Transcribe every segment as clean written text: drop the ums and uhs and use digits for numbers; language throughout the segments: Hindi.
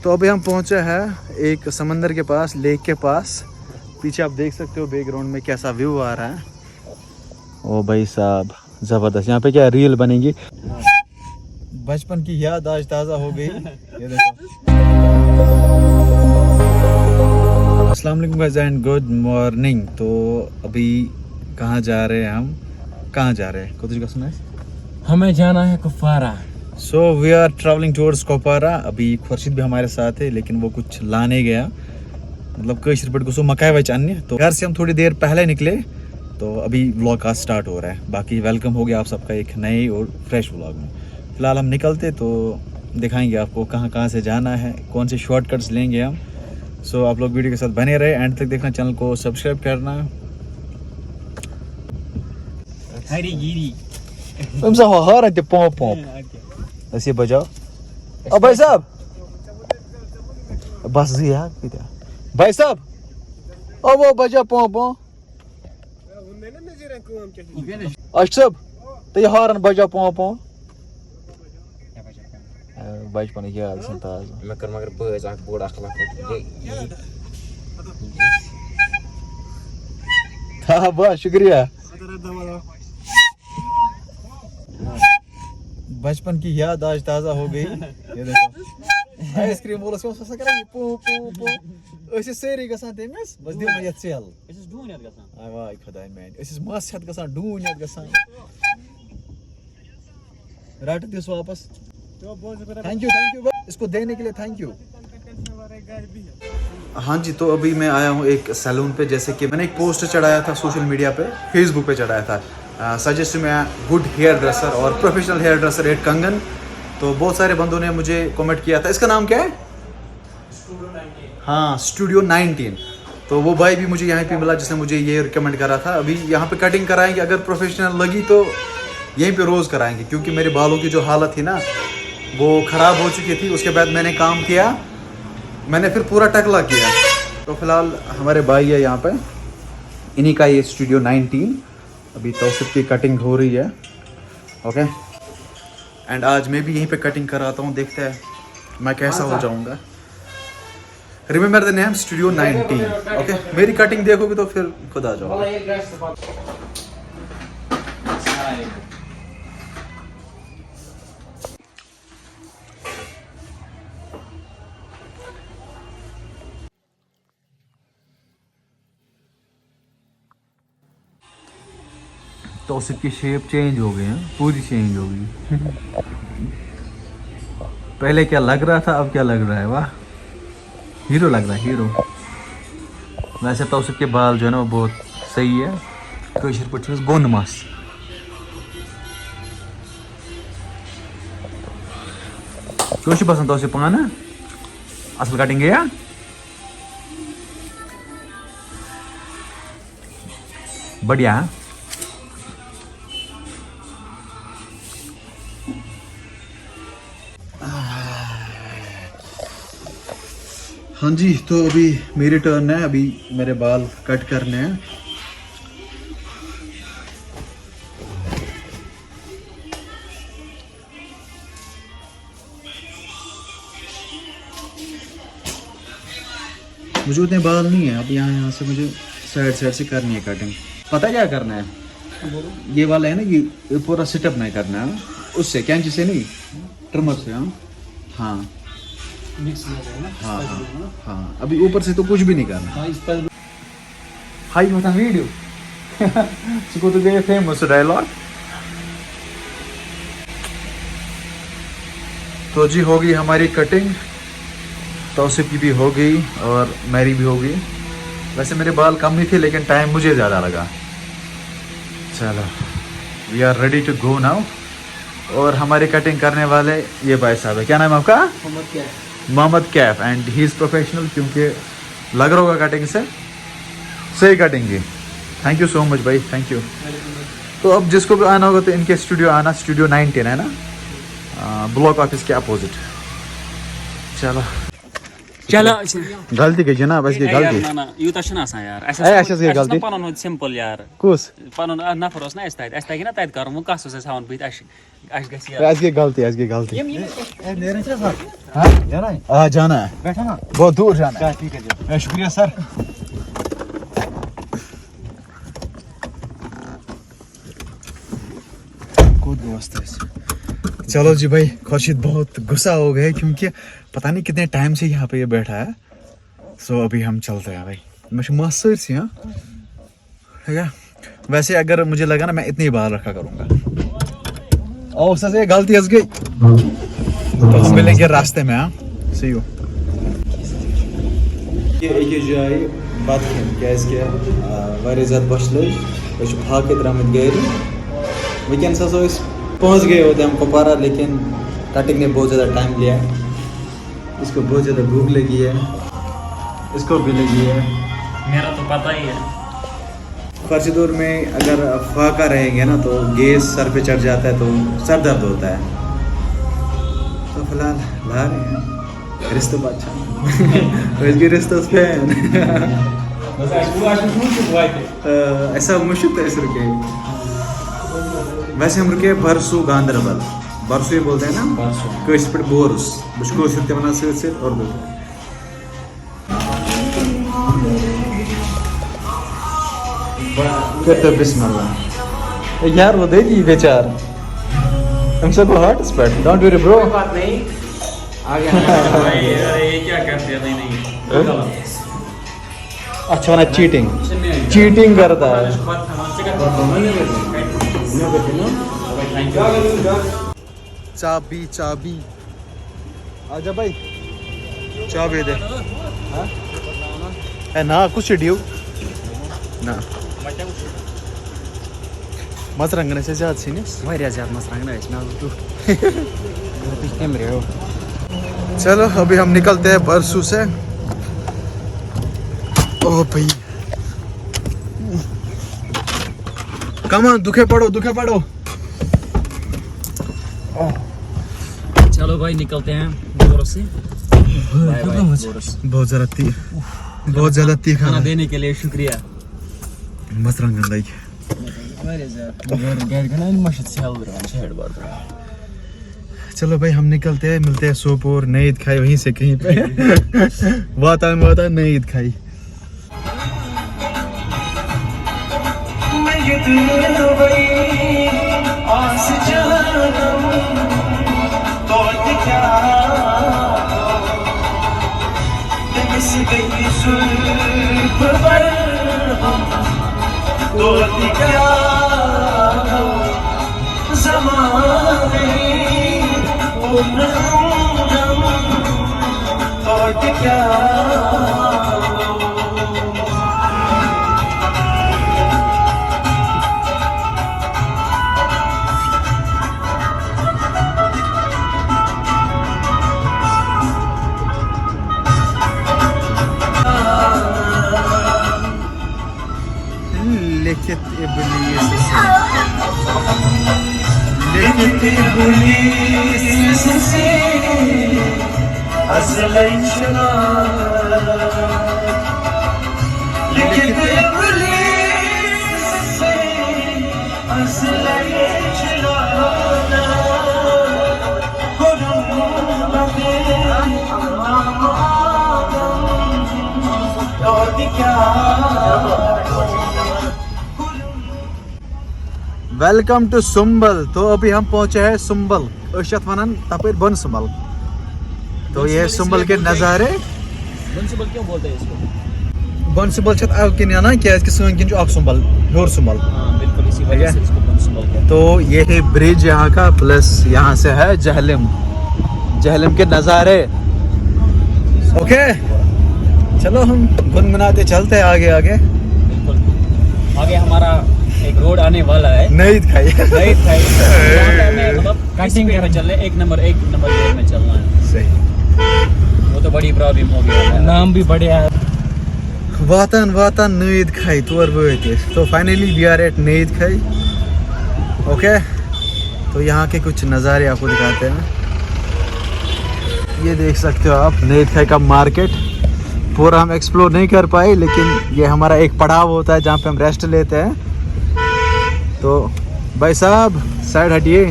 तो अभी हम पहुंचे हैं एक समंदर के पास, लेक के पास। पीछे आप देख सकते हो बैकग्राउंड में कैसा व्यू आ रहा है। ओ भाई साहब ज़बरदस्त। यहाँ पे क्या रील बनेगी। बचपन की याद आज ताज़ा हो गई। ये देखो। अस्सलाम वालेकुम गाइस एंड गुड मॉर्निंग। तो अभी कहाँ जा रहे हैं हम? कहाँ जा रहे हैं? कुछ का सुना है? हमें जाना है Kupwara. So we are travelling towards Kupwara. अभी खुर्शीद भी हमारे साथ है, लेकिन वो कुछ लाने गया, मतलब कशर पे गुसो मकाई वच अन्य। तो घर से हम थोड़ी देर पहले निकले, तो अभी व्लॉग का स्टार्ट हो रहा है। बाकी वेलकम हो गया आप सबका एक नए और फ्रेश व्लॉग में। फिलहाल हम निकलते तो दिखाएंगे आपको कहाँ कहाँ से जाना है, कौन से शॉर्टकट्स लेंगे हम। सो आप लोग वीडियो के साथ बने रहे, एंड तक देखना, चैनल को सब्सक्राइब करना। हरी गिरी ऐसे बजाओ। अब भाई साहब बस जी यार भाई साहब, अब वो बजा पो पो अच्छा तो ये हारन बजा पो पो बचपन की याद संताज मैं कर मगर बज आख बोड़ अखला हाँ बस शुक्रिया। बचपन की याद आज ताज़ा हो गई। ये देखो आइसक्रीम बोलो सो सो करेंगे पो पो पो ऐसे सेरी गसान तेमस बस दियो ये सेल इस ढूंढ गसान आ वाह खुदाई मैन ऐसे मस्त हद गसान ढूंढ हद गसान राट दिस वापस। थैंक यू इसको देने के लिए थैंक यू। हाँ जी, तो अभी मैं आया हूँ एक सैलून पे। जैसे कि मैंने एक पोस्ट चढ़ाया था सोशल मीडिया पे, फेसबुक पे चढ़ाया था, सजेस्ट में गुड हेयर ड्रेसर और प्रोफेशनल हेयर ड्रेसर एट कंगन। तो बहुत सारे बंदों ने मुझे कमेंट किया था। इसका नाम क्या है? हाँ, स्टूडियो 19। तो वो भाई भी मुझे यहाँ पे मिला जिसने मुझे ये रिकमेंड करा था। अभी यहाँ पे कटिंग कराएंगे, अगर प्रोफेशनल लगी तो यहीं पे रोज़ कराएंगे, क्योंकि मेरे बालों की जो हालत थी ना वो ख़राब हो चुकी थी। उसके बाद मैंने काम किया, मैंने फिर पूरा टकला किया। तो फिलहाल हमारे भाई है यहाँ पे, इन्हीं का ये स्टूडियो 19। अभी तौसिफ की कटिंग हो रही है। ओके, एंड आज मैं भी यहीं पे कटिंग कराता हूँ, देखते हैं मैं कैसा हो जाऊँगा। Remember the name studio 19। Okay, मेरी कटिंग देखोगे तो फिर खुद आ जाओगे। तो उसकी शेप चेंज हो गई है, पूरी चेंज हो गई। पहले क्या लग रहा था, अब क्या लग रहा है? वाह, हीरो लग रहा है, हीरो। वैसे तो उसके बाल जो है ना वो बहुत सही है। कशर पे गोन मस कश बसान तो पान असल कटिंग गया। बढ़िया। हाँ जी, तो अभी मेरी टर्न है। अभी मेरे बाल कट करने हैं। मुझे उतने बाल नहीं है। अब यहाँ से मुझे साइड से करनी है कटिंग। पता क्या करना है? ये वाला है ना, ये पूरा सेटअप नहीं करना है उससे, कैंची से नहीं, ट्रिमर से। हाँ हाँ हाँ हाँ, अभी ऊपर से तो कुछ भी नहीं करना। हाई होता वीडियो इसको तो गए फेमस डायलॉग। तो जी हो गई हमारी कटिंग, तौसिफ की भी हो गई और मेरी भी हो गई। वैसे मेरे बाल कम नहीं थे, लेकिन टाइम मुझे ज़्यादा लगा। चलो, we are ready to go now. और हमारी कटिंग करने वाले ये भाई साहब है। क्या नाम है आपका? Mohammad Kaif. And he is professional, क्योंकि लग रहा होगा कटिंग से सही कटिंग की। थैंक यू सो मच भाई, थैंक यू। तो अब जिसको भी आना होगा तो इनके स्टूडियो आना, स्टूडियो 19 है ना, ब्लॉक ऑफिस के अपोजिट। चलो चलो गलती गई जनाब ऐसी गलती ना यूता छना आसान यार ऐसे गलती पनन सिंपल यार कुस पनन नफर ओस ना अस तक ना तत कर कस ओस हावन बत अस गस यार ऐसी गलती ए नेरन छ सर हाँ जाना है हाँ जाना है बैठा ना बहुत दूर जाना है ठीक है जी शुक्रिया सर कूद दोस्त है चलो जी भाई खुर्शीद बहुत गुस्सा हो गए क्योंकि पता नहीं कितने टाइम से यहाँ पे ये बैठा है सो अभी हम चलते हैं भाई मुझे मस्त सी हाँ ठीक है वैसे अगर मुझे लगा ना मैं इतनी ही बाहर रखा करूँगा और उससे गलती हंस गई तो हम मिलेंगे रास्ते में हाँ सी यू एक जाए बात क्या बश लग फाक द्रामत गर वनस पहुँच गए होते हम कुपवारा लेकिन कटिंग ने बहुत ज़्यादा टाइम लिया इसको बहुत ज़्यादा भूख लगी है इसको भी लगी है मेरा तो पता ही है खर्चदौर में अगर फाका रहेंगे ना तो गैस सर पे चढ़ जाता है तो सर दर्द होता है तो फिलहाल ला रहे हैं रिश्तों अच्छा रिश्तों फैन ऐसा मुश्किल था इस रुके वैसे हम रुके बरसू गांधरबल बरसू ही बोलते हैं ना कैसे पे बोरस मुझको सिर्फ मना से और बोलते हैं करते बिस्मिल्लाह यार वो दे दी बेचार हम सबको hot spot don't worry bro बात नहीं आ गया भाई ये क्या करते हैं नहीं अच्छा वाला चीटिंग करता है चाबी आजा भाई चाबी दे है ना कुछ ड्यू ना मत रंगने से ज्यादा सी वारिया ज्यादा मस रंगना है इसमें तू चलो अभी हम निकलते हैं बरसू से ओ भाई कमान दुखे पड़ो चलो भाई निकलते हैं बोरस से बाय बाय बोरस बहुत ज्यादा तीखा खाना देने के लिए शुक्रिया मत रंग गंदा वारिया ज्यादा गैर खाना मशद से हल रहा है बात चलो भाई हम निकलते हैं मिलते हैं सोपोर नई ईद खाई वहीं से कहीं पे वाता नई ईद खाई लिखित इब्लीस से असलैशना लिखित इब्लीस से असलैशना वेलकम टू सुंबल। तो अभी हम पहुंचे हैं सुंबल वनान तप बन सुंबल। तो ये सुंबल के नज़ारे बंसुबल क्यों बोलते हैं इसको? बन सुंबल क्या सन सुंबल हर सुंबल। हाँ बिल्कुल इसी वजह से इसको बंसुबल कहते हैं। तो ये है ब्रिज यहाँ का, प्लस यहाँ से है जहलम के नज़ारे। ओके चलो हम गुनगुनाते चलते हैं आगे आगे। बिल्कुल आगे हमारा एक रोड आने वाला है, नहीं खाई मतलब कटिंग पे चल रहे, एक नंबर रोड में चलना है। सही, वो तो बड़ी प्रॉब्लम हो गया, नाम भी बढ़िया है। वातान नईद खाई तौर वो। तो फाइनली वी आर एट नईद खाई। ओके तो यहाँ के कुछ नज़ारे आपको दिखाते हैं। ये देख सकते हो आप नईद खाई का मार्केट। पूरा हम एक्सप्लोर नहीं कर पाए, लेकिन ये हमारा एक पड़ाव होता है जहाँ पे हम रेस्ट लेते हैं। तो भाई साहब साइड हटिए,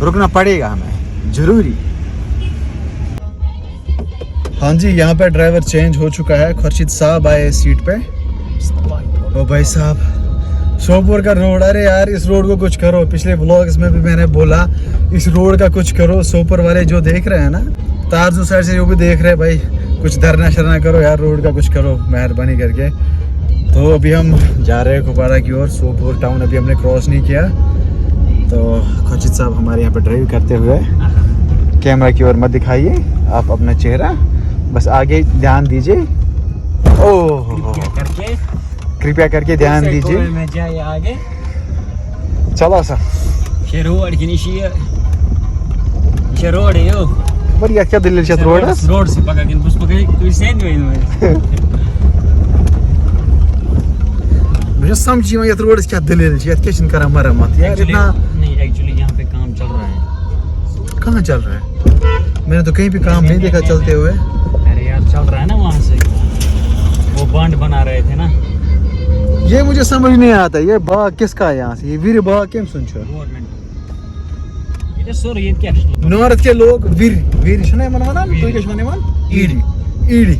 रुकना पड़ेगा हमें ज़रूरी। हाँ जी, यहाँ पे ड्राइवर चेंज हो चुका है, खुर्शीद साहब आए सीट पे। ओ भाई साहब सोपोर का रोड, अरे यार इस रोड को कुछ करो। पिछले व्लॉग्स में भी मैंने बोला इस रोड का कुछ करो। सोपोर वाले जो देख रहे हैं ना, तारजू साइड से जो भी देख रहे हैं, भाई कुछ धरना शरना करो यार, रोड का कुछ करो मेहरबानी करके। तो अभी हम जा रहे हैं कुपवारा की ओर। सोपोर टाउन अभी हमने क्रॉस नहीं किया। तो खुर्शीद साहब हमारे यहाँ पे ड्राइव करते हुए, कैमरा की ओर मत दिखाइए आप अपना चेहरा, बस आगे ध्यान दीजिए। ओह कृपया करके ध्यान दीजिए। आगे चलो सा रोड रोड है यो बढ़िया, क्या दिल्ली से रोड है, रोड से पका के बस पका कोई सेंड में मुझे समझ में ये रोड क्या दिल्ली है, क्या चिन करा मरम्मत यार इतना नहीं। एक्चुअली यहाँ पे काम चल रहा है। कहाँ चल रहा है? मैंने तो कहीं भी काम नहीं देखा चलते हुए। अरे यार चल रहा है ना वहाँ से, वो बांध बना रहे थे ना। ये मुझे समझ नहीं आता, ये बाग किसका है यहाँ से? ये वीर बाग क्यों सुन छो? नॉर्थ के लोग वीर वीर मनवाना ईडी ईडी,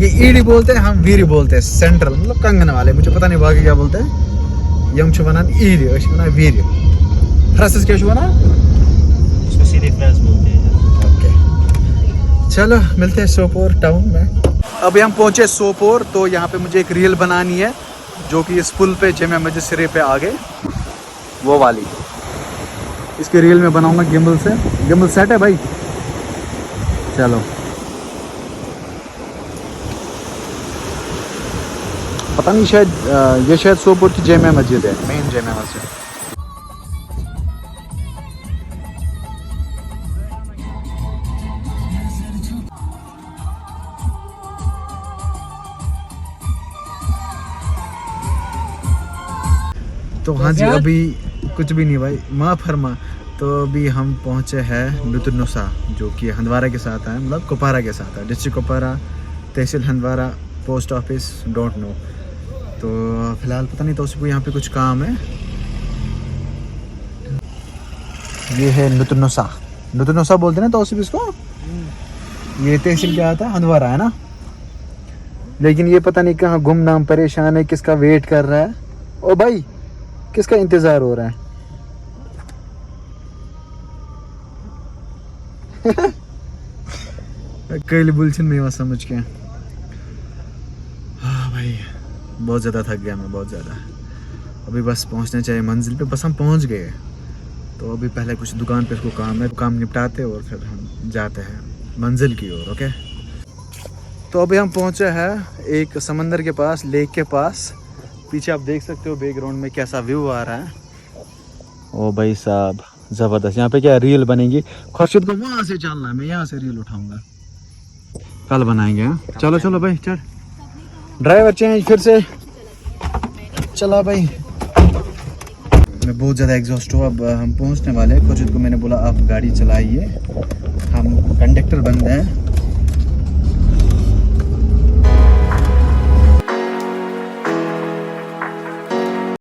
ये ईडी बोलते हैं, हम वीर बोलते हैं। सेंट्रल मतलब कंगन वाले, मुझे पता नहीं बाकी क्या बोलते हैं। यम छो वनान ईडी, अश वनान वीर। फ्रांसिस क्या छो वनान? उसको सीधे फ्रांस बोलते हैं। ओके चलो मिलते हैं सोपोर टाउन में। अभी हम पहुंचे सोपोर। तो यहाँ पे मुझे एक रील बनानी है जो कि इस पुल पे जमे मस्जिद सिरे पे आगे वो वाली, इसकी रील में बनाऊंगा गिम्बल से। गिम्बल सेट है भाई, चलो। पता नहीं, शायद ये शायद सोपोर की जमे मस्जिद है, मेन जमे मस्जिद। तो हाँ जी, अभी कुछ भी नहीं भाई, माँ फरमा। तो अभी हम पहुँचे हैं नुतनुसा, जो कि हंदवारा के साथ है, मतलब कुपवारा के साथ है। District Kupwara, tehsil Handwara, post office don't know. तो फिलहाल पता नहीं तो उसको यहाँ पे कुछ काम है। ये है नुतनुसा, नुतनुसा बोलते हैं ना तो इसको। ये तहसील क्या आता है? हंदवारा है ना। लेकिन ये पता नहीं कहाँ गुमनाम परेशान है, किसका वेट कर रहा है। ओ भाई किसका इंतजार हो रहा है? कल बुलछन में समझ के। हाँ भाई बहुत ज़्यादा थक गया मैं, बहुत ज़्यादा। अभी बस पहुंचना चाहिए मंजिल पे, बस हम पहुंच गए। तो अभी पहले कुछ दुकान पे इसको काम है, काम निपटाते और फिर हम जाते हैं मंजिल की ओर। ओके तो अभी हम पहुंचे हैं एक समंदर के पास, लेक के पास। पीछे आप देख सकते हो बैकग्राउंड में कैसा व्यू आ रहा है। ओ भाई साहब ज़बरदस्त। यहाँ पे क्या रील बनेगी? खुर्शीद को वहाँ से चलना है, मैं यहाँ से रील उठाऊंगा, कल बनाएंगे। हाँ चलो चलो भाई चल। ड्राइवर चेंज फिर से, चला भाई। मैं बहुत ज़्यादा एग्जॉस्ट हूँ। अब हम पहुँचने वाले हैं। खुर्शीद को मैंने बोला आप गाड़ी चलाइए, हम कंडक्टर बन गए हैं।